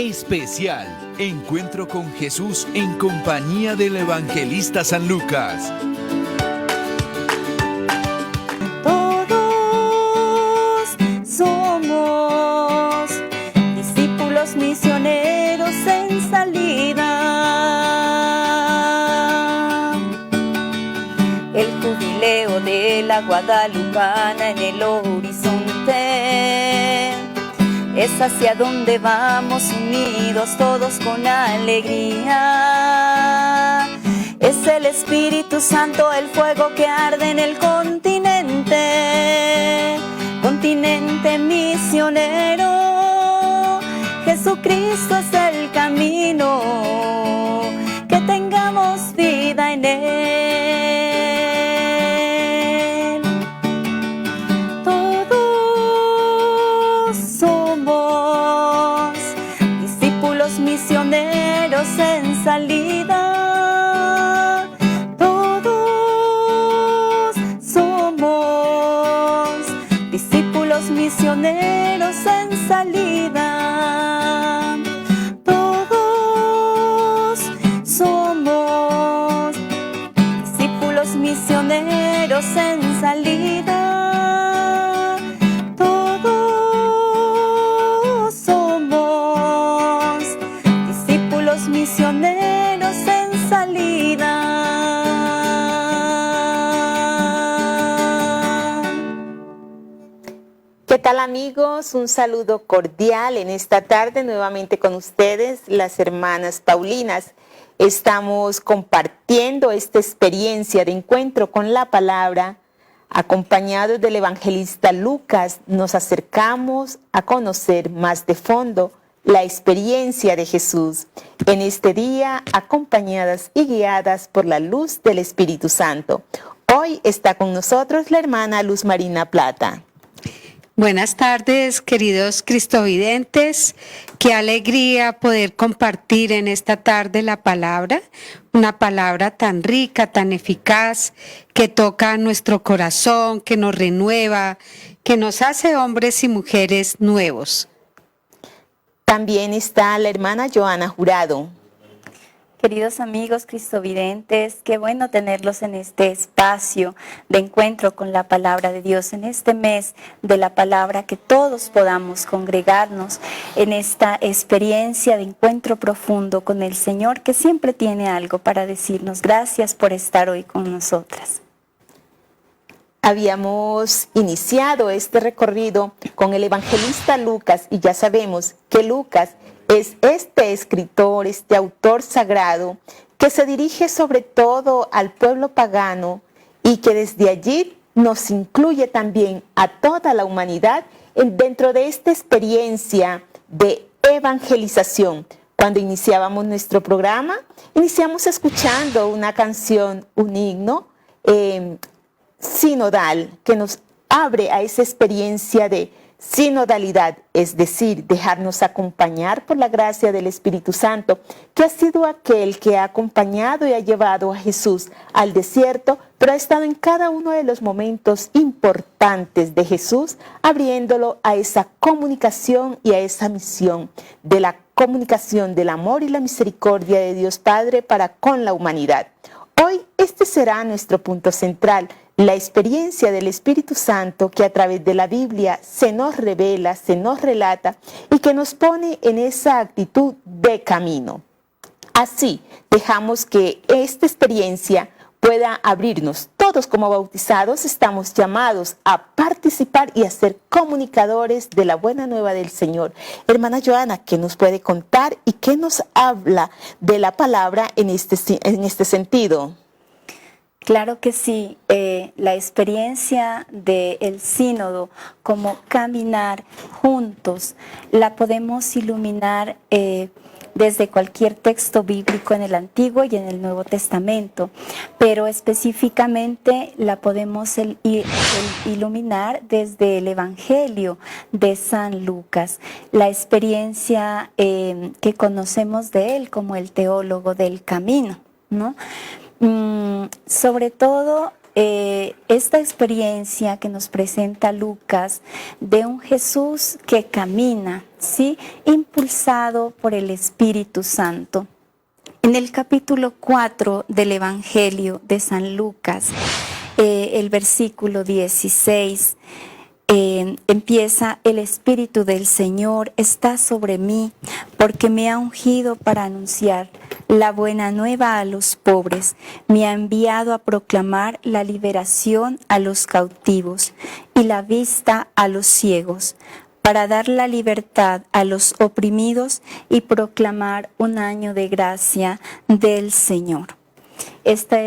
Especial Encuentro con Jesús en compañía del evangelista San Lucas. Todos somos discípulos misioneros en salida. El jubileo de la Guadalupana en el horizonte es hacia donde vamos unidos todos con alegría. Es el Espíritu Santo el fuego que arde en el continente, continente misionero. Jesucristo es el camino, que tengamos vida en Él. Misioneros en salida, todos somos discípulos misioneros en salida, todos somos discípulos misioneros en salida. Misioneros en salida. ¿Qué tal, amigos? Un saludo cordial en esta tarde nuevamente con ustedes, las hermanas Paulinas. Estamos compartiendo esta experiencia de encuentro con la palabra. Acompañados del evangelista Lucas, nos acercamos a conocer más de fondo la experiencia de Jesús en este día, acompañadas y guiadas por la luz del Espíritu Santo. Hoy está con nosotros la hermana Luz Marina Plata. Buenas tardes, queridos cristovidentes. Qué alegría poder compartir en esta tarde la palabra, una palabra tan rica, tan eficaz, que toca nuestro corazón, que nos renueva, que nos hace hombres y mujeres nuevos. También está la hermana Joana Jurado. Queridos amigos cristovidentes, qué bueno tenerlos en este espacio de encuentro con la palabra de Dios, en este mes de la palabra, que todos podamos congregarnos en esta experiencia de encuentro profundo con el Señor, que siempre tiene algo para decirnos. Gracias por estar hoy con nosotras. Habíamos iniciado este recorrido con el evangelista Lucas y ya sabemos que Lucas es este escritor, este autor sagrado que se dirige sobre todo al pueblo pagano y que desde allí nos incluye también a toda la humanidad dentro de esta experiencia de evangelización. Cuando iniciábamos nuestro programa, iniciamos escuchando una canción, un himno sinodal que nos abre a esa experiencia de sinodalidad, es decir, dejarnos acompañar por la gracia del Espíritu Santo, que ha sido aquel que ha acompañado y ha llevado a Jesús al desierto, pero ha estado en cada uno de los momentos importantes de Jesús, abriéndolo a esa comunicación y a esa misión de la comunicación del amor y la misericordia de Dios Padre para con la humanidad. Hoy este será nuestro punto central, la experiencia del Espíritu Santo que a través de la Biblia se nos revela, se nos relata y que nos pone en esa actitud de camino. Así dejamos que esta experiencia pueda abrirnos. Todos como bautizados estamos llamados a participar y a ser comunicadores de la buena nueva del Señor. Hermana Joana, ¿qué nos puede contar y qué nos habla de la palabra en este sentido? Claro que sí, la experiencia del sínodo como caminar juntos la podemos iluminar desde cualquier texto bíblico en el Antiguo y en el Nuevo Testamento, pero específicamente la podemos iluminar desde el Evangelio de San Lucas, la experiencia que conocemos de él como el teólogo del camino, ¿no? Sobre todo esta experiencia que nos presenta Lucas de un Jesús que camina, ¿sí?, impulsado por el Espíritu Santo. En el capítulo 4 del Evangelio de San Lucas, el versículo 16, empieza: el Espíritu del Señor está sobre mí, porque me ha ungido para anunciar la buena nueva a los pobres, me ha enviado a proclamar la liberación a los cautivos y la vista a los ciegos, para dar la libertad a los oprimidos y proclamar un año de gracia del Señor. Esta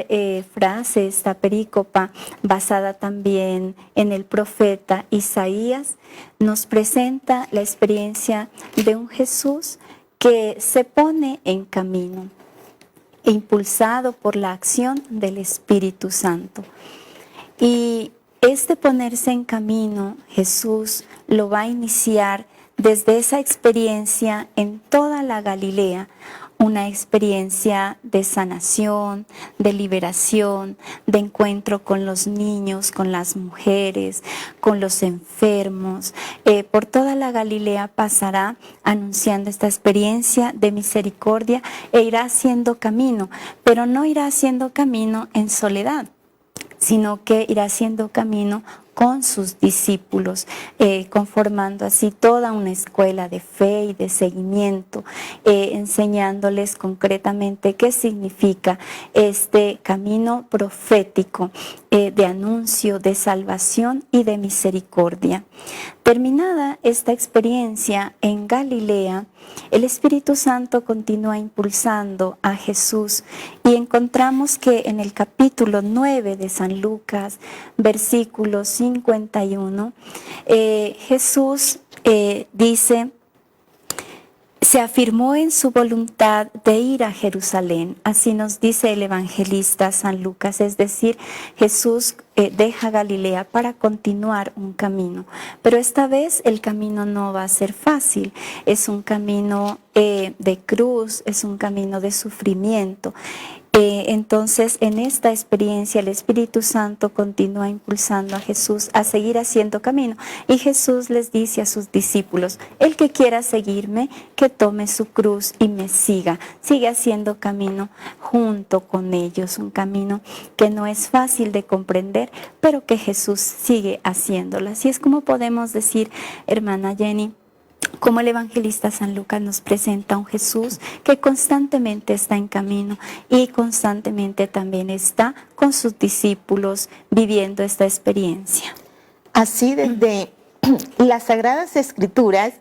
frase, esta perícopa, basada también en el profeta Isaías, nos presenta la experiencia de un Jesús que se pone en camino, impulsado por la acción del Espíritu Santo. Y este ponerse en camino, Jesús lo va a iniciar desde esa experiencia en toda la Galilea, una experiencia de sanación, de liberación, de encuentro con los niños, con las mujeres, con los enfermos. Por toda la Galilea pasará anunciando esta experiencia de misericordia e irá haciendo camino, pero no irá haciendo camino en soledad, sino que irá haciendo camino con sus discípulos, conformando así toda una escuela de fe y de seguimiento, enseñándoles concretamente qué significa este camino profético de anuncio, de salvación y de misericordia. Terminada esta experiencia en Galilea, el Espíritu Santo continúa impulsando a Jesús y encontramos que en el capítulo 9 de San Lucas, versículo 51, Jesús dice: se afirmó en su voluntad de ir a Jerusalén. Así nos dice el evangelista San Lucas, es decir, Jesús deja Galilea para continuar un camino. Pero esta vez el camino no va a ser fácil, es un camino de cruz, es un camino de sufrimiento. Entonces, en esta experiencia el Espíritu Santo continúa impulsando a Jesús a seguir haciendo camino. Y Jesús les dice a sus discípulos: el que quiera seguirme, que tome su cruz y me siga. Sigue haciendo camino junto con ellos, un camino que no es fácil de comprender, pero que Jesús sigue haciéndolo. Así es como podemos decir, hermana Jenny, como el evangelista San Lucas nos presenta a un Jesús que constantemente está en camino y constantemente también está con sus discípulos viviendo esta experiencia. Así, desde las Sagradas Escrituras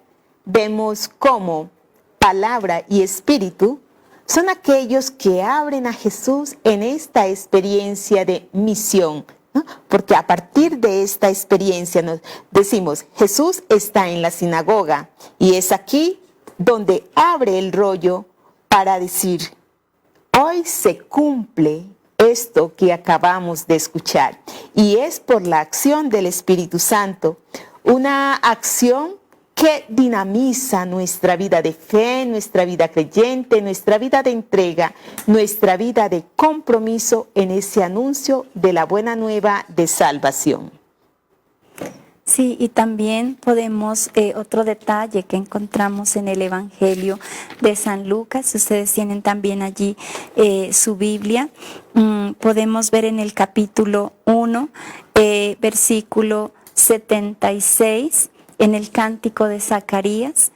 vemos cómo palabra y espíritu son aquellos que abren a Jesús en esta experiencia de misión, ¿no? Porque a partir de esta experiencia nos decimos: Jesús está en la sinagoga, y es aquí donde abre el rollo para decir: hoy se cumple esto que acabamos de escuchar, y es por la acción del Espíritu Santo, una acción que dinamiza nuestra vida de fe, nuestra vida creyente, nuestra vida de entrega, nuestra vida de compromiso en ese anuncio de la buena nueva de salvación. Sí, y también podemos, otro detalle que encontramos en el Evangelio de San Lucas, si ustedes tienen también allí su Biblia, podemos ver en el capítulo 1, versículo 76, en el cántico de Zacarías,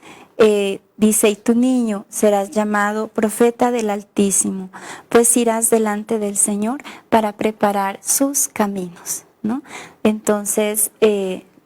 dice: y tu niño serás llamado profeta del Altísimo, pues irás delante del Señor para preparar sus caminos, ¿no? Entonces,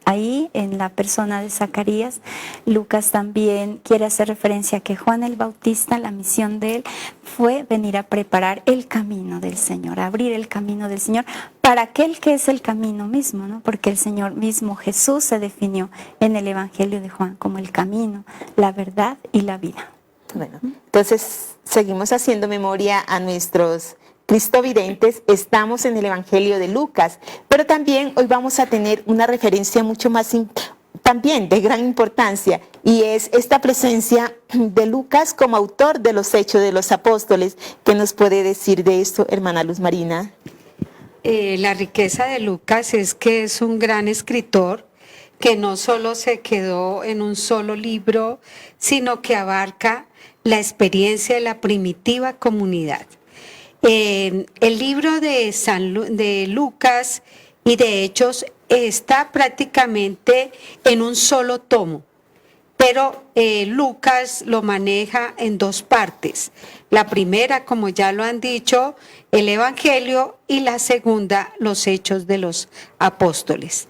ahí en la persona de Zacarías, Lucas también quiere hacer referencia a que Juan el Bautista, la misión de él fue venir a preparar el camino del Señor, abrir el camino del Señor para aquel que es el camino mismo, ¿no? Porque el Señor mismo, Jesús, se definió en el Evangelio de Juan como el camino, la verdad y la vida. Bueno, entonces seguimos haciendo memoria a nuestros cristovidentes. Estamos en el Evangelio de Lucas, pero también hoy vamos a tener una referencia mucho más también de gran importancia, y es esta presencia de Lucas como autor de los Hechos de los Apóstoles. ¿Qué nos puede decir de esto, hermana Luz Marina? La riqueza de Lucas es que es un gran escritor que no solo se quedó en un solo libro, sino que abarca la experiencia de la primitiva comunidad. El libro de Lucas y de Hechos está prácticamente en un solo tomo, pero Lucas lo maneja en dos partes. La primera, como ya lo han dicho, el Evangelio, y la segunda, los Hechos de los Apóstoles.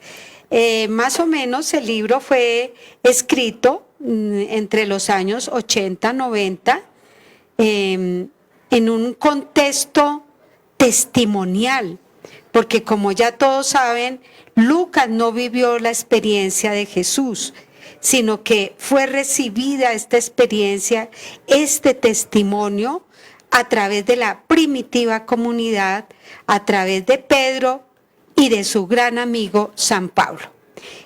Más o menos el libro fue escrito entre los años 80-90 en un contexto testimonial, porque como ya todos saben, Lucas no vivió la experiencia de Jesús, sino que fue recibida esta experiencia, este testimonio, a través de la primitiva comunidad, a través de Pedro y de su gran amigo San Pablo.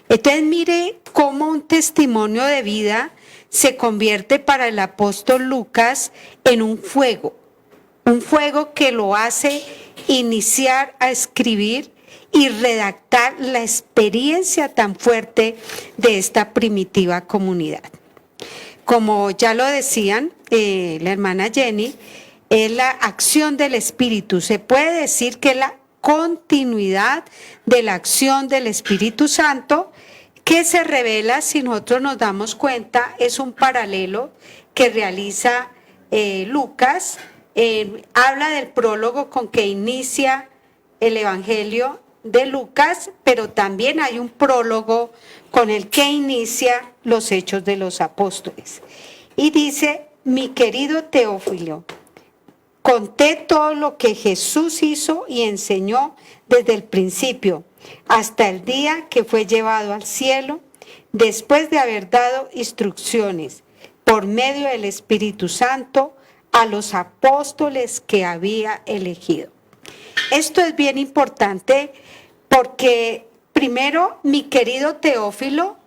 Entonces mire cómo un testimonio de vida se convierte para el apóstol Lucas en un fuego que lo hace iniciar a escribir y redactar la experiencia tan fuerte de esta primitiva comunidad. Como ya lo decían la hermana Jenny, es la acción del Espíritu. Se puede decir que es la continuidad de la acción del Espíritu Santo que se revela, si nosotros nos damos cuenta, es un paralelo que realiza Lucas. Habla del prólogo con que inicia el Evangelio de Lucas, pero también hay un prólogo con el que inicia los Hechos de los Apóstoles. Y dice: mi querido Teófilo, conté todo lo que Jesús hizo y enseñó desde el principio hasta el día que fue llevado al cielo, después de haber dado instrucciones por medio del Espíritu Santo a los apóstoles que había elegido. Esto es bien importante porque, primero, mi querido Teófilo,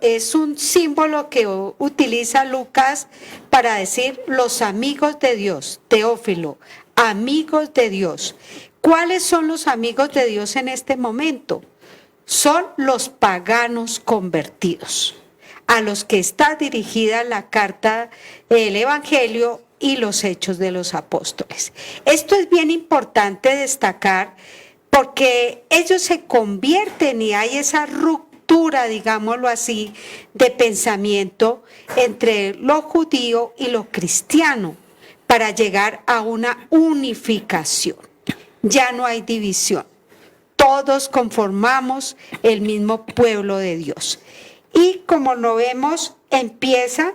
es un símbolo que utiliza Lucas para decir los amigos de Dios. Teófilo, amigos de Dios. ¿Cuáles son los amigos de Dios en este momento? Son los paganos convertidos, a los que está dirigida la carta del Evangelio y los Hechos de los Apóstoles. Esto es bien importante destacar porque ellos se convierten y hay esa ruptura, digámoslo así, de pensamiento entre lo judío y lo cristiano para llegar a una unificación. Ya no hay división. Todos conformamos el mismo pueblo de Dios. Y como lo vemos, empieza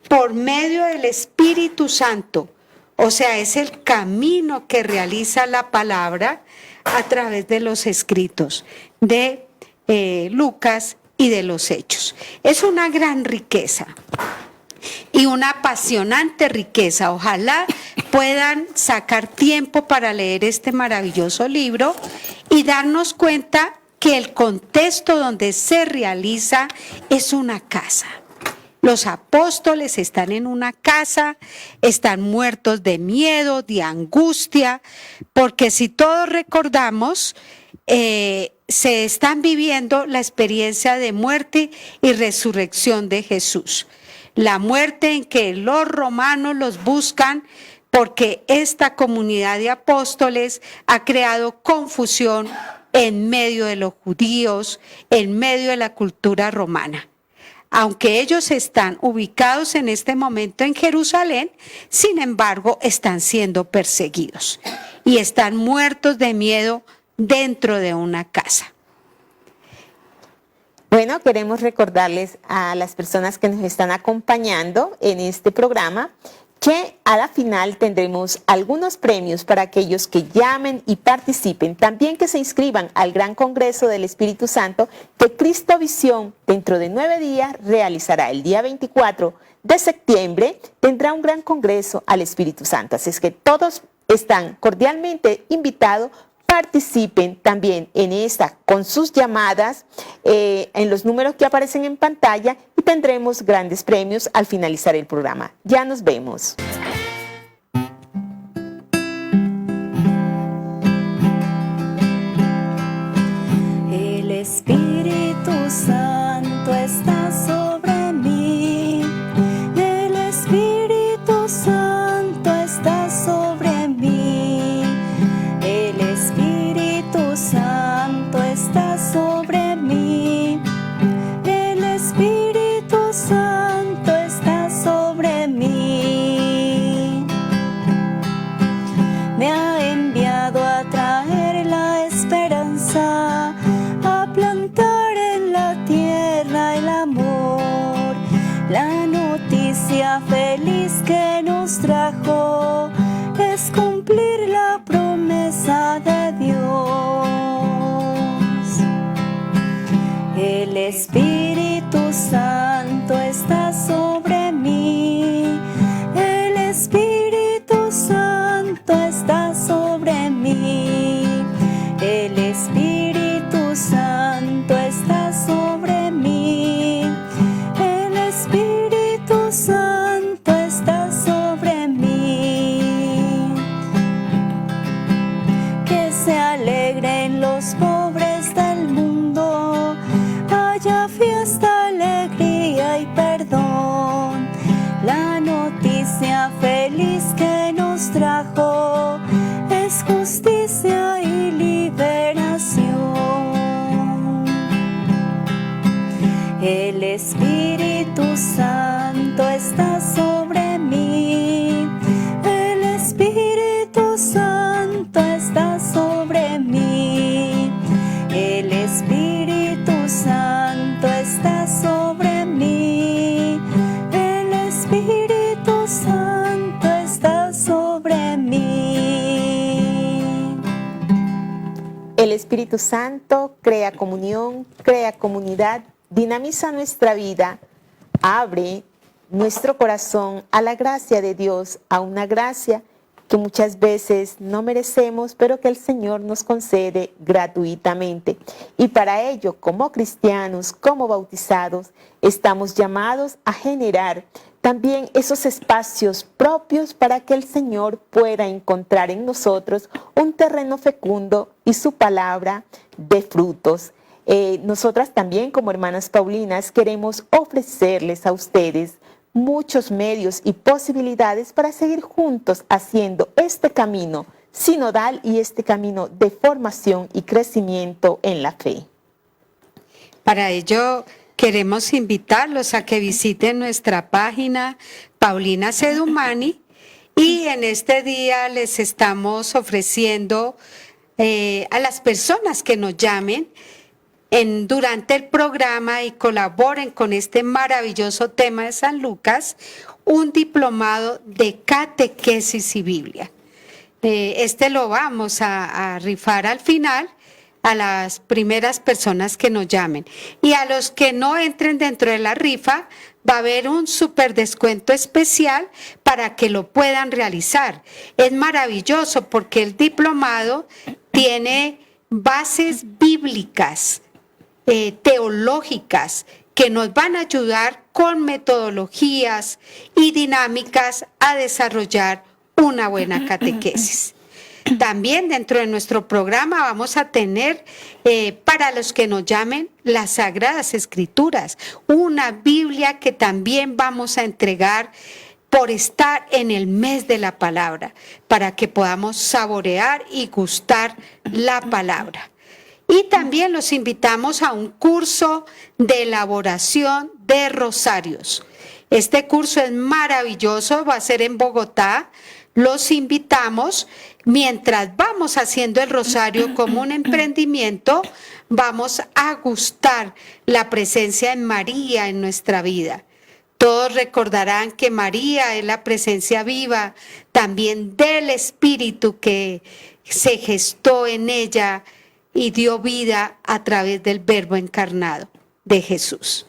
por medio del Espíritu Santo. O sea, es el camino que realiza la palabra a través de los escritos de Lucas y de los Hechos. Es una gran riqueza y una apasionante riqueza. Ojalá puedan sacar tiempo para leer este maravilloso libro y darnos cuenta que el contexto donde se realiza es una casa. Los apóstoles están en una casa, están muertos de miedo, de angustia, porque si todos recordamos, se están viviendo la experiencia de muerte y resurrección de Jesús. La muerte en que los romanos los buscan porque esta comunidad de apóstoles ha creado confusión en medio de los judíos, en medio de la cultura romana. Aunque ellos están ubicados en este momento en Jerusalén, sin embargo, están siendo perseguidos y están muertos de miedo dentro de una casa. Bueno, queremos recordarles a las personas que nos están acompañando en este programa que a la final tendremos algunos premios para aquellos que llamen y participen. También que se inscriban al Gran Congreso del Espíritu Santo que Cristovisión dentro de 9 días realizará. El día 24 de septiembre tendrá un gran congreso al Espíritu Santo. Así es que todos están cordialmente invitados. Participen también en esta con sus llamadas en los números que aparecen en pantalla y tendremos grandes premios al finalizar el programa. Ya nos vemos. alegría, el amor. La noticia feliz que nos trajo es cumplir la promesa de Dios. El Espíritu Santo está sobre mí. El Espíritu Santo está sobre mí. El Espíritu Santo está sobre mí. El Espíritu Santo está sobre mí. Que se alegren los pobres del mundo, haya fiesta, alegría y perdón. La noticia feliz que nos trajo es justicia y liberación. El Espíritu Santo está sobre mí. El Espíritu Santo está sobre mí. El Espíritu Santo está sobre mí. El Espíritu Santo está sobre mí. El Espíritu Santo crea comunión, crea comunidad, dinamiza nuestra vida, abre nuestro corazón a la gracia de Dios, a una gracia que muchas veces no merecemos, pero que el Señor nos concede gratuitamente. Y para ello, como cristianos, como bautizados, estamos llamados a generar también esos espacios propios para que el Señor pueda encontrar en nosotros un terreno fecundo y su palabra de frutos. Nosotras también, como hermanas Paulinas, queremos ofrecerles a ustedes muchos medios y posibilidades para seguir juntos haciendo este camino sinodal y este camino de formación y crecimiento en la fe. Para ello, queremos invitarlos a que visiten nuestra página Paulina Sedumani, y en este día les estamos ofreciendo a las personas que nos llamen durante el programa y colaboren con este maravilloso tema de San Lucas, un diplomado de catequesis y Biblia. Este lo vamos a rifar al final a las primeras personas que nos llamen. Y a los que no entren dentro de la rifa, va a haber un súper descuento especial para que lo puedan realizar. Es maravilloso porque el diplomado tiene bases bíblicas, teológicas, que nos van a ayudar con metodologías y dinámicas a desarrollar una buena catequesis. También dentro de nuestro programa vamos a tener, para los que nos llamen, las Sagradas Escrituras, una Biblia que también vamos a entregar por estar en el mes de la palabra, para que podamos saborear y gustar la palabra. Y también los invitamos a un curso de elaboración de rosarios. Este curso es maravilloso, va a ser en Bogotá. Los invitamos, mientras vamos haciendo el rosario como un emprendimiento, vamos a gustar la presencia de María en nuestra vida. Todos recordarán que María es la presencia viva también del Espíritu que se gestó en ella y dio vida a través del Verbo encarnado de Jesús.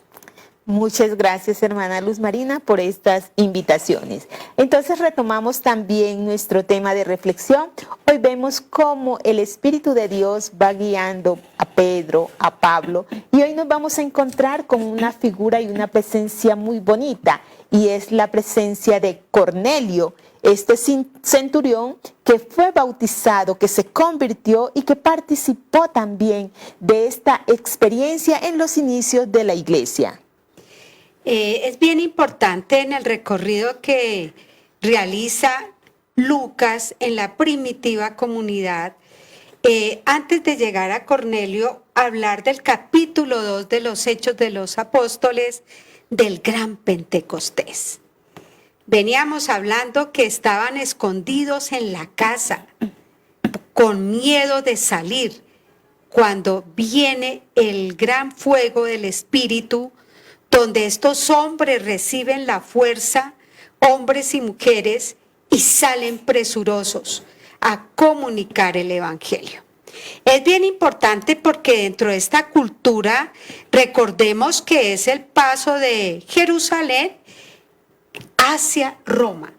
Muchas gracias, hermana Luz Marina, por estas invitaciones. Entonces retomamos también nuestro tema de reflexión. Hoy vemos cómo el Espíritu de Dios va guiando a Pedro, a Pablo, y hoy nos vamos a encontrar con una figura y una presencia muy bonita, y es la presencia de Cornelio, este centurión que fue bautizado, que se convirtió y que participó también de esta experiencia en los inicios de la iglesia. Es bien importante en el recorrido que realiza Lucas en la primitiva comunidad, antes de llegar a Cornelio, hablar del capítulo 2 de los Hechos de los Apóstoles del Gran Pentecostés. Veníamos hablando que estaban escondidos en la casa, con miedo de salir, cuando viene el gran fuego del Espíritu donde estos hombres reciben la fuerza, hombres y mujeres, y salen presurosos a comunicar el Evangelio. Es bien importante porque dentro de esta cultura, recordemos que es el paso de Jerusalén hacia Roma.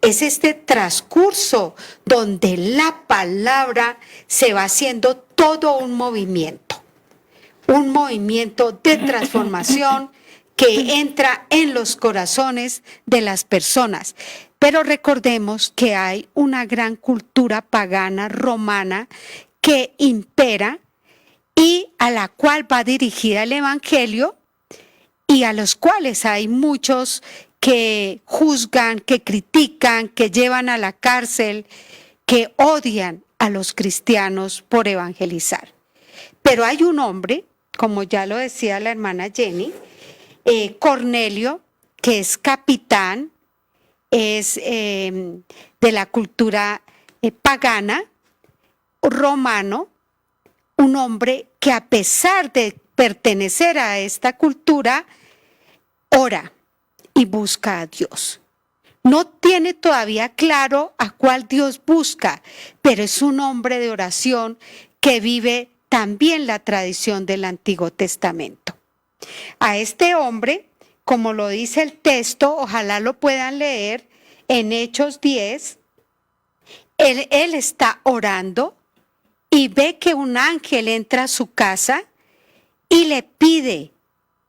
Es este transcurso donde la palabra se va haciendo todo un movimiento de transformación que entra en los corazones de las personas. Pero recordemos que hay una gran cultura pagana romana que impera y a la cual va dirigida el Evangelio y a los cuales hay muchos que juzgan, que critican, que llevan a la cárcel, que odian a los cristianos por evangelizar. Pero hay un hombre, como ya lo decía la hermana Jenny, Cornelio, que es capitán, es de la cultura pagana, romano, un hombre que a pesar de pertenecer a esta cultura, ora y busca a Dios. No tiene todavía claro a cuál Dios busca, pero es un hombre de oración que vive también la tradición del Antiguo Testamento. A este hombre, como lo dice el texto, ojalá lo puedan leer en Hechos 10, él está orando y ve que un ángel entra a su casa y le pide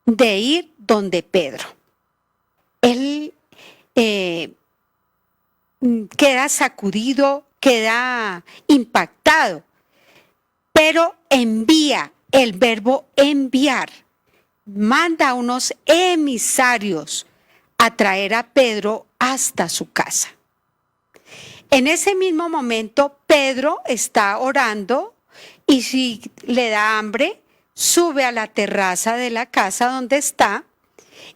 de ir donde Pedro. Él queda sacudido, queda impactado, pero envía el verbo enviar. Manda a unos emisarios a traer a Pedro hasta su casa. En ese mismo momento, Pedro está orando y si le da hambre, sube a la terraza de la casa donde está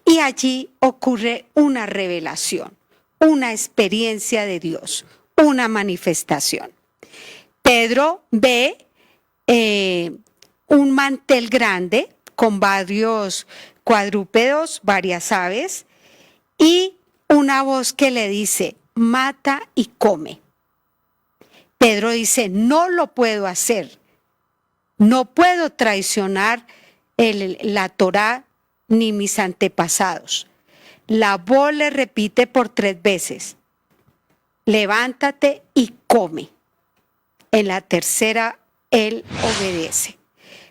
y allí ocurre una revelación, una experiencia de Dios, una manifestación. Pedro ve un mantel grande con varios cuadrúpedos, varias aves, y una voz que le dice, mata y come. Pedro dice, no lo puedo hacer, no puedo traicionar la Torá ni mis antepasados. La voz le repite por 3 veces, levántate y come. En la tercera, él obedece.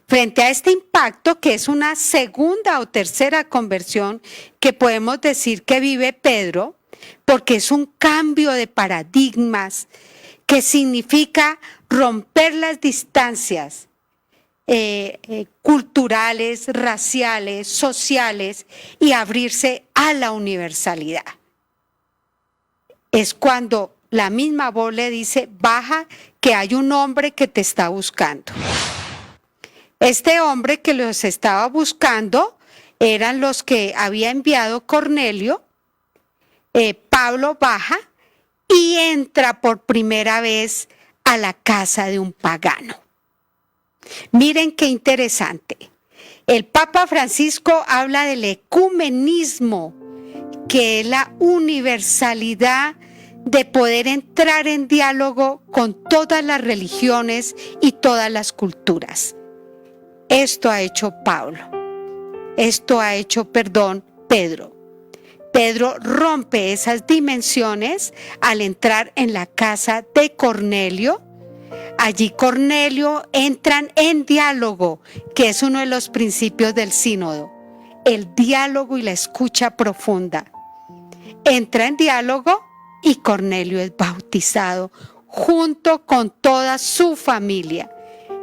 Frente a este impacto, que es una segunda o tercera conversión que podemos decir que vive Pedro, porque es un cambio de paradigmas que significa romper las distancias culturales, raciales, sociales y abrirse a la universalidad. Es cuando la misma voz le dice, baja, que hay un hombre que te está buscando. Este hombre que los estaba buscando eran los que había enviado Cornelio. Pablo baja y entra por primera vez a la casa de un pagano. Miren qué interesante. El Papa Francisco habla del ecumenismo, que es la universalidad de poder entrar en diálogo con todas las religiones y todas las culturas. Esto ha hecho Pedro. Pedro rompe esas dimensiones al entrar en la casa de Cornelio. Allí Cornelio entran en diálogo, que es uno de los principios del sínodo, el diálogo y la escucha profunda. Entra en diálogo y Cornelio es bautizado junto con toda su familia.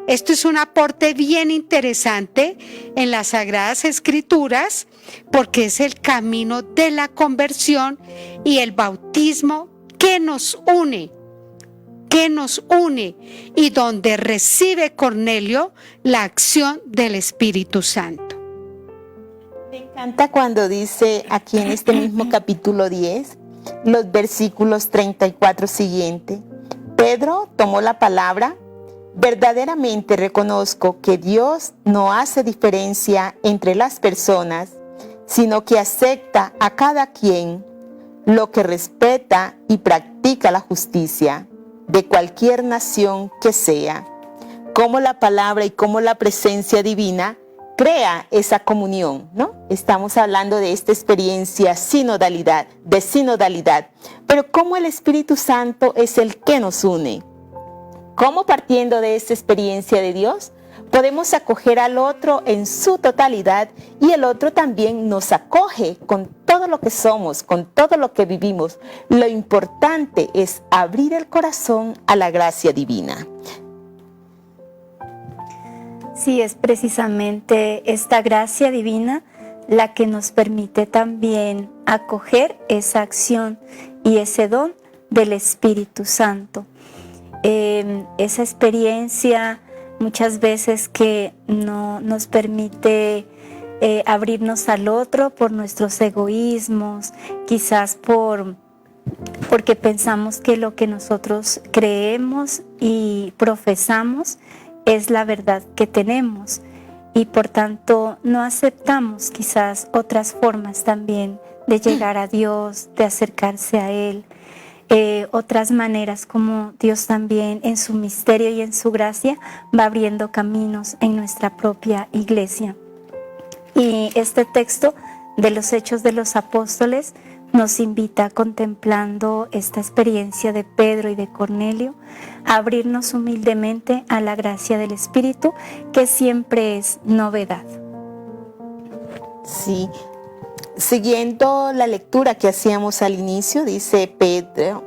Esto es un aporte bien interesante en las Sagradas Escrituras porque es el camino de la conversión y el bautismo que nos une y donde recibe Cornelio la acción del Espíritu Santo. Me encanta cuando dice aquí en este mismo capítulo 10, los versículos 34 siguiente. Pedro tomó la palabra. Verdaderamente reconozco que Dios no hace diferencia entre las personas, sino que acepta a cada quien lo que respeta y practica la justicia de cualquier nación que sea. Como la palabra y como la presencia divina crea esa comunión, ¿no? Estamos hablando de esta experiencia de sinodalidad, pero cómo el Espíritu Santo es el que nos une. ¿Cómo partiendo de esta experiencia de Dios podemos acoger al otro en su totalidad y el otro también nos acoge con todo lo que somos, con todo lo que vivimos? Lo importante es abrir el corazón a la gracia divina. Sí, es precisamente esta gracia divina la que nos permite también acoger esa acción y ese don del Espíritu Santo. Esa experiencia muchas veces que no nos permite abrirnos al otro por nuestros egoísmos, quizás porque pensamos que lo que nosotros creemos y profesamos es la verdad que tenemos y por tanto no aceptamos quizás otras formas también de llegar a Dios, de acercarse a Él, otras maneras como Dios también en su misterio y en su gracia va abriendo caminos en nuestra propia iglesia. Y este texto de los Hechos de los Apóstoles nos invita, contemplando esta experiencia de Pedro y de Cornelio, a abrirnos humildemente a la gracia del Espíritu, que siempre es novedad. Sí, siguiendo la lectura que hacíamos al inicio, dice Pedro: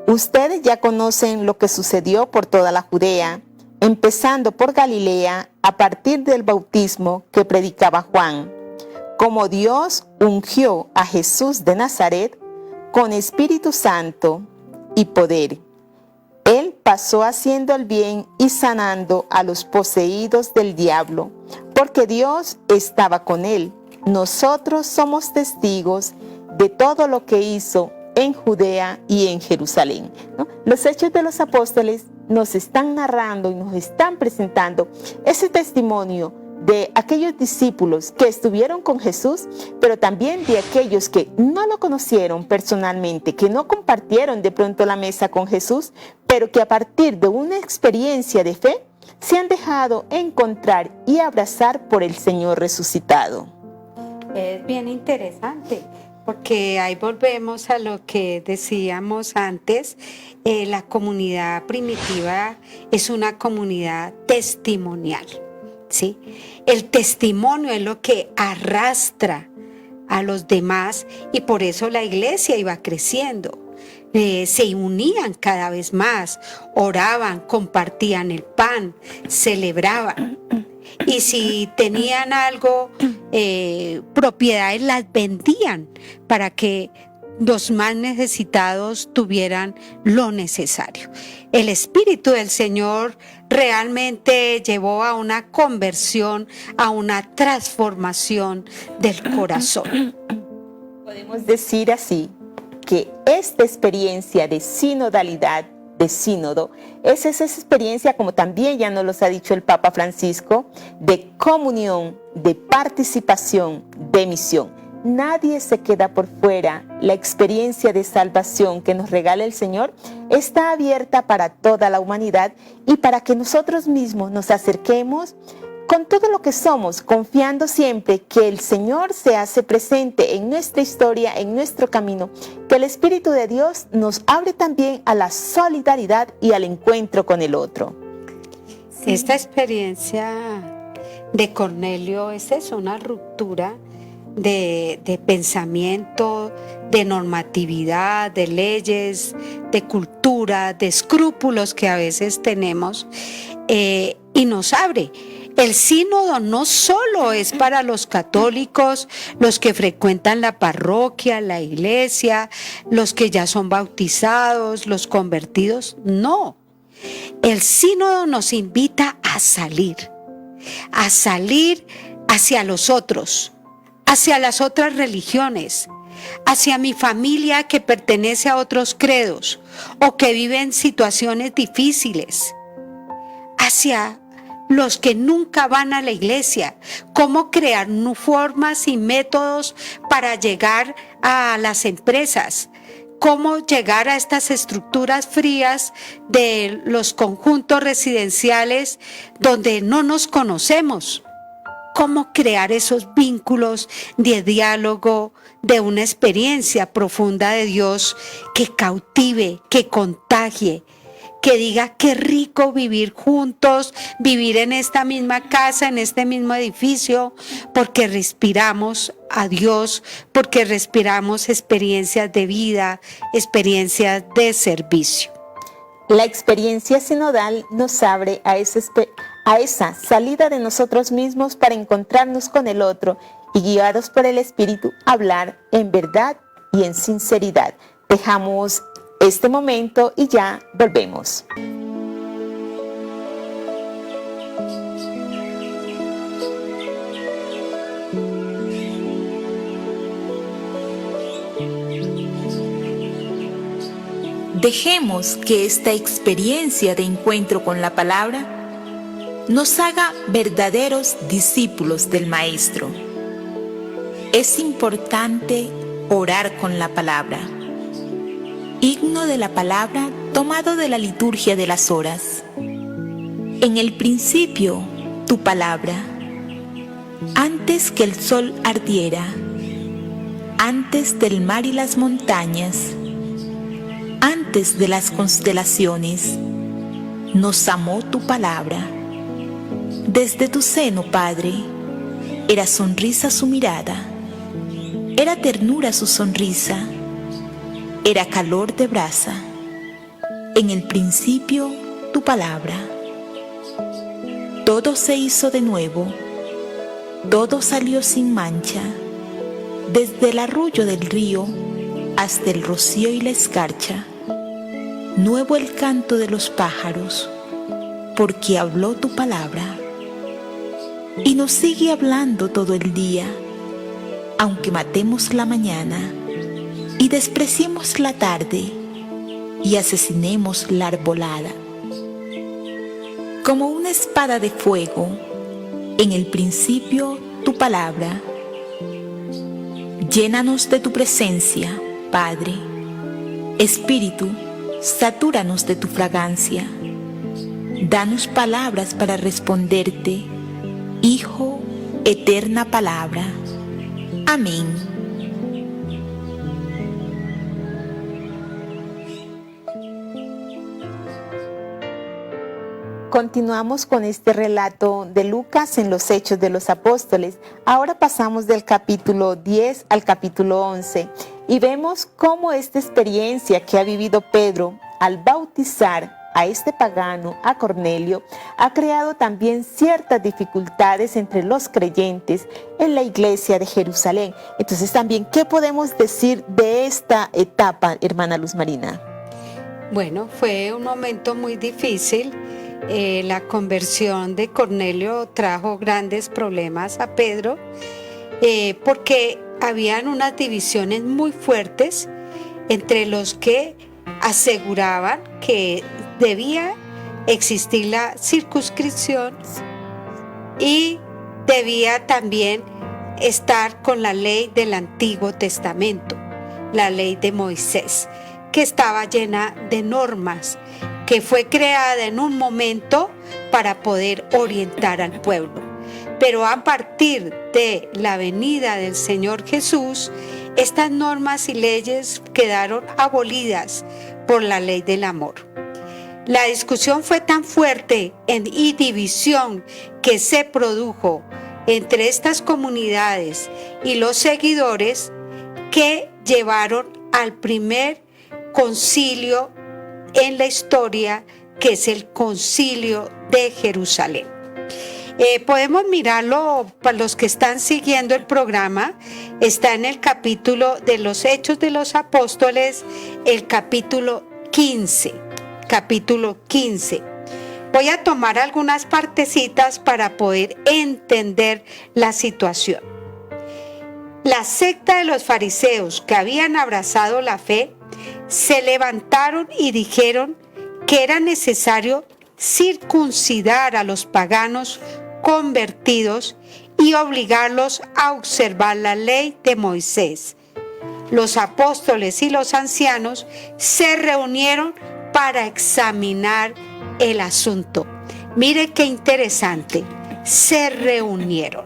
ustedes ya conocen lo que sucedió por toda la Judea, empezando por Galilea, a partir del bautismo que predicaba Juan, como Dios ungió a Jesús de Nazaret con Espíritu Santo y poder. Él pasó haciendo el bien y sanando a los poseídos del diablo, porque Dios estaba con él. Nosotros somos testigos de todo lo que hizo en Judea y en Jerusalén, ¿no? Los Hechos de los Apóstoles nos están narrando y nos están presentando ese testimonio de aquellos discípulos que estuvieron con Jesús, pero también de aquellos que no lo conocieron personalmente, que no compartieron de pronto la mesa con Jesús, pero que a partir de una experiencia de fe se han dejado encontrar y abrazar por el Señor resucitado. Es bien interesante, porque ahí volvemos a lo que decíamos antes. La comunidad primitiva es una comunidad testimonial, ¿sí? El testimonio es lo que arrastra a los demás y por eso la iglesia iba creciendo. Se unían cada vez más, oraban, compartían el pan, celebraban. Y si tenían algo, propiedades, las vendían para que los más necesitados tuvieran lo necesario. El Espíritu del Señor realmente llevó a una conversión, a una transformación del corazón. Podemos decir así que esta experiencia de sinodalidad, de sínodo, es esa experiencia, como también ya nos los ha dicho el Papa Francisco, de comunión, de participación, de misión. Nadie se queda por fuera. La experiencia de salvación que nos regala el Señor está abierta para toda la humanidad y para que nosotros mismos nos acerquemos con todo lo que somos, confiando siempre que el Señor se hace presente en nuestra historia, en nuestro camino, que el Espíritu de Dios nos abre también a la solidaridad y al encuentro con el otro. Sí. Esta experiencia de Cornelio es eso, una ruptura de pensamiento, de normatividad, de leyes, de cultura, de escrúpulos que a veces tenemos, y nos abre. El sínodo no solo es para los católicos, los que frecuentan la parroquia, la iglesia, los que ya son bautizados, los convertidos, no. El sínodo nos invita a salir hacia los otros, hacia las otras religiones, hacia mi familia que pertenece a otros credos o que vive en situaciones difíciles, hacia los que nunca van a la iglesia, cómo crear formas y métodos para llegar a las empresas, cómo llegar a estas estructuras frías de los conjuntos residenciales donde no nos conocemos. Cómo crear esos vínculos de diálogo, de una experiencia profunda de Dios que cautive, que contagie, que diga qué rico vivir juntos, vivir en esta misma casa, en este mismo edificio, porque respiramos a Dios, porque respiramos experiencias de vida, experiencias de servicio. La experiencia sinodal nos abre a esa salida de nosotros mismos para encontrarnos con el otro y, guiados por el Espíritu, hablar en verdad y en sinceridad. Dejamos este momento y ya volvemos. Dejemos que esta experiencia de encuentro con la palabra nos haga verdaderos discípulos del Maestro. Es importante orar con la palabra. Himno de la palabra tomado de la liturgia de las horas. En el principio, tu palabra, antes que el sol ardiera, antes del mar y las montañas, antes de las constelaciones, nos amó tu palabra. Desde tu seno, Padre, era sonrisa su mirada, era ternura su sonrisa, era calor de brasa. En el principio, tu palabra. Todo se hizo de nuevo, todo salió sin mancha, desde el arrullo del río hasta el rocío y la escarcha. Nuevo el canto de los pájaros, porque habló tu palabra. Y nos sigue hablando todo el día, aunque matemos la mañana y despreciemos la tarde y asesinemos la arbolada. Como una espada de fuego, en el principio tu palabra. Llénanos de tu presencia, Padre. Espíritu, satúranos de tu fragancia. Danos palabras para responderte, Hijo, eterna palabra. Amén. Continuamos con este relato de Lucas en los Hechos de los Apóstoles. Ahora pasamos del capítulo 10 al capítulo 11 y vemos cómo esta experiencia que ha vivido Pedro al bautizar a este pagano, a Cornelio, ha creado también ciertas dificultades entre los creyentes en la iglesia de Jerusalén. Entonces también, ¿qué podemos decir de esta etapa, hermana Luz Marina? Bueno, fue un momento muy difícil. La conversión de Cornelio trajo grandes problemas a Pedro porque habían unas divisiones muy fuertes entre los que aseguraban que debía existir la circuncisión y debía también estar con la ley del Antiguo Testamento, la ley de Moisés, que estaba llena de normas, que fue creada en un momento para poder orientar al pueblo. Pero a partir de la venida del Señor Jesús, estas normas y leyes quedaron abolidas por la ley del amor. La discusión fue tan fuerte y división que se produjo entre estas comunidades y los seguidores que llevaron al primer concilio en la historia, que es el Concilio de Jerusalén. Podemos mirarlo para los que están siguiendo el programa. Está en el capítulo de los Hechos de los Apóstoles, el capítulo 15. Voy a tomar algunas partecitas para poder entender la situación. La secta de los fariseos que habían abrazado la fe se levantaron y dijeron que era necesario circuncidar a los paganos convertidos y obligarlos a observar la ley de Moisés. Los apóstoles y los ancianos se reunieron para examinar el asunto. Mire qué interesante, se reunieron.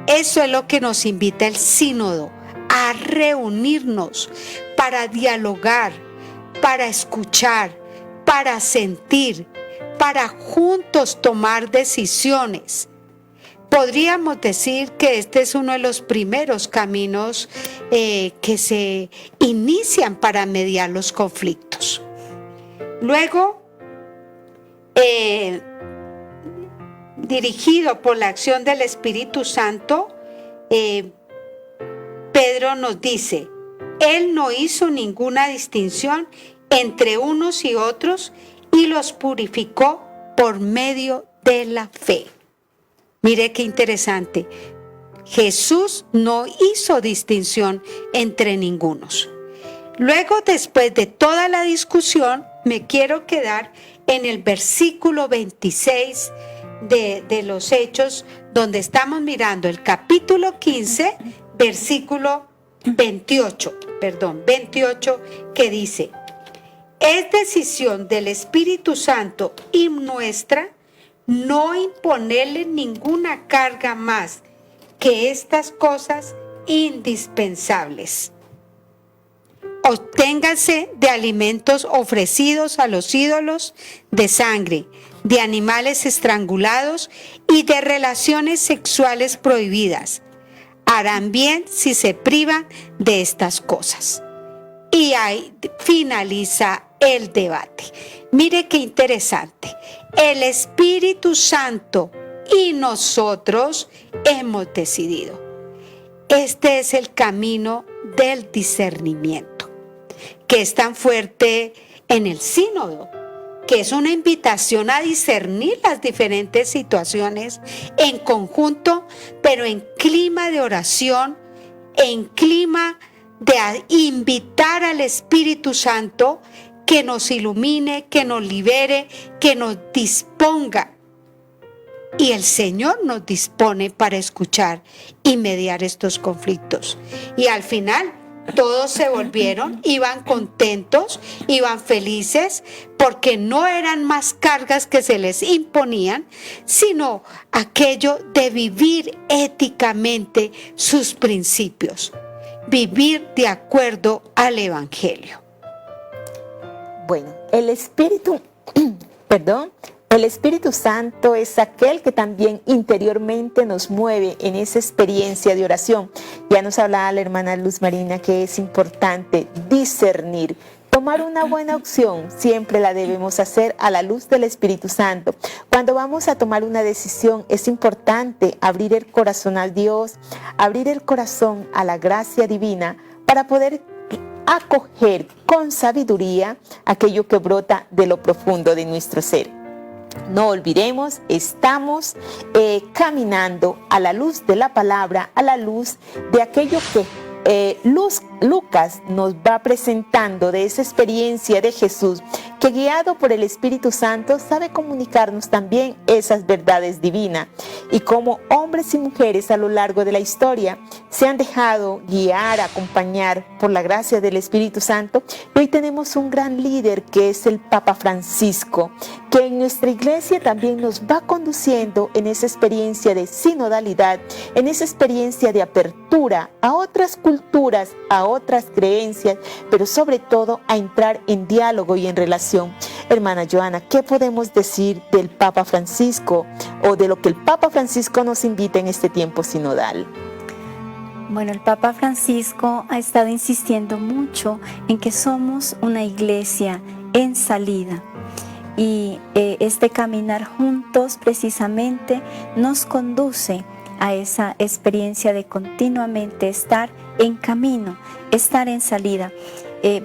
Eso es lo que nos invita el sínodo, a reunirnos para dialogar, para escuchar, para sentir, para juntos tomar decisiones. Podríamos decir que este es uno de los primeros caminos que se inician para mediar los conflictos. Luego, dirigido por la acción del Espíritu Santo, Pedro nos dice, Él no hizo ninguna distinción entre unos y otros y los purificó por medio de la fe. Mire qué interesante. Jesús no hizo distinción entre ningunos. Luego, después de toda la discusión, me quiero quedar en el versículo 26 de los Hechos, donde estamos mirando el capítulo 15, versículo 28, que dice: es decisión del Espíritu Santo y nuestra no imponerle ninguna carga más que estas cosas indispensables. Obténganse de alimentos ofrecidos a los ídolos, de sangre, de animales estrangulados y de relaciones sexuales prohibidas. Harán bien si se privan de estas cosas. Y ahí finaliza el debate. Mire qué interesante. El Espíritu Santo y nosotros hemos decidido. Este es el camino del discernimiento, que es tan fuerte en el sínodo, que es una invitación a discernir las diferentes situaciones en conjunto, pero en clima de oración, en clima de invitar al Espíritu Santo que nos ilumine, que nos libere, que nos disponga. Y el Señor nos dispone para escuchar y mediar estos conflictos. Y al final todos se volvieron, iban contentos, iban felices, porque no eran más cargas que se les imponían, sino aquello de vivir éticamente sus principios, vivir de acuerdo al Evangelio. Bueno, el Espíritu Santo es aquel que también interiormente nos mueve en esa experiencia de oración. Ya nos hablaba la hermana Luz Marina que es importante discernir. Tomar una buena opción siempre la debemos hacer a la luz del Espíritu Santo. Cuando vamos a tomar una decisión es importante abrir el corazón a Dios, abrir el corazón a la gracia divina para poder acoger con sabiduría aquello que brota de lo profundo de nuestro ser. No olvidemos, estamos caminando a la luz de la palabra, a la luz de aquello que Lucas nos va presentando de esa experiencia de Jesús, que guiado por el Espíritu Santo sabe comunicarnos también esas verdades divinas, y como hombres y mujeres a lo largo de la historia se han dejado guiar, acompañar por la gracia del Espíritu Santo. Hoy tenemos un gran líder que es el Papa Francisco, que en nuestra iglesia también nos va conduciendo en esa experiencia de sinodalidad, en esa experiencia de apertura a otras culturas, a otras creencias, pero sobre todo a entrar en diálogo y en relación. Hermana Joana, ¿qué podemos decir del Papa Francisco o de lo que el Papa Francisco nos invita en este tiempo sinodal? Bueno, el Papa Francisco ha estado insistiendo mucho en que somos una iglesia en salida. Y este caminar juntos precisamente nos conduce a esa experiencia de continuamente estar en camino, estar en salida.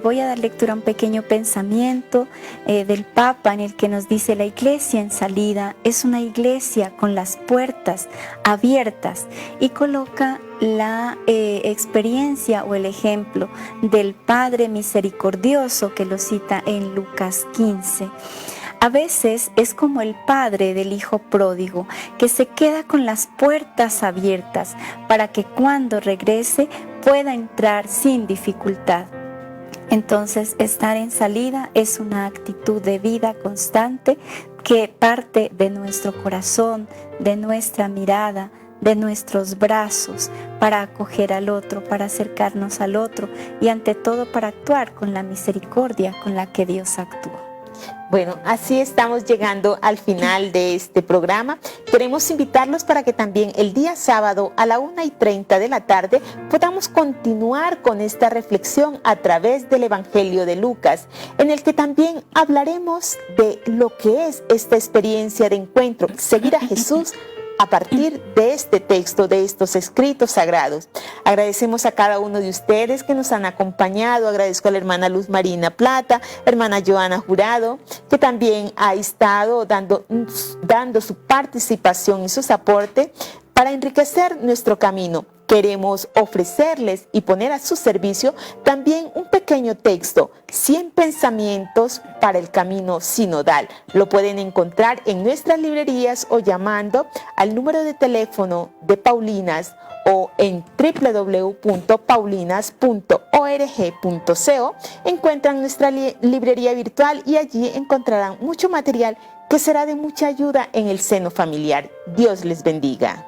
Voy a dar lectura a un pequeño pensamiento del Papa en el que nos dice: la iglesia en salida es una iglesia con las puertas abiertas, y coloca la experiencia o el ejemplo del Padre misericordioso que lo cita en Lucas 15. A veces es como el padre del hijo pródigo, que se queda con las puertas abiertas para que cuando regrese pueda entrar sin dificultad. Entonces, estar en salida es una actitud de vida constante que parte de nuestro corazón, de nuestra mirada, de nuestros brazos, para acoger al otro, para acercarnos al otro y ante todo para actuar con la misericordia con la que Dios actúa. Bueno, así estamos llegando al final de este programa. Queremos invitarlos para que también el día sábado a la 1:30 de la tarde podamos continuar con esta reflexión a través del Evangelio de Lucas, en el que también hablaremos de lo que es esta experiencia de encuentro, seguir a Jesús a partir de este texto, de estos escritos sagrados. Agradecemos a cada uno de ustedes que nos han acompañado. Agradezco a la hermana Luz Marina Plata, hermana Joana Jurado, que también ha estado dando su participación y sus aportes para enriquecer nuestro camino. Queremos ofrecerles y poner a su servicio también un pequeño texto, 100 pensamientos para el camino sinodal. Lo pueden encontrar en nuestras librerías o llamando al número de teléfono de Paulinas o en www.paulinas.org.co. Encuentran nuestra librería virtual y allí encontrarán mucho material que será de mucha ayuda en el seno familiar. Dios les bendiga.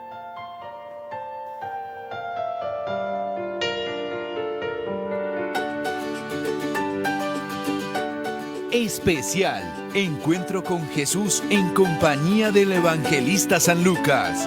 Especial Encuentro con Jesús en compañía del Evangelista San Lucas.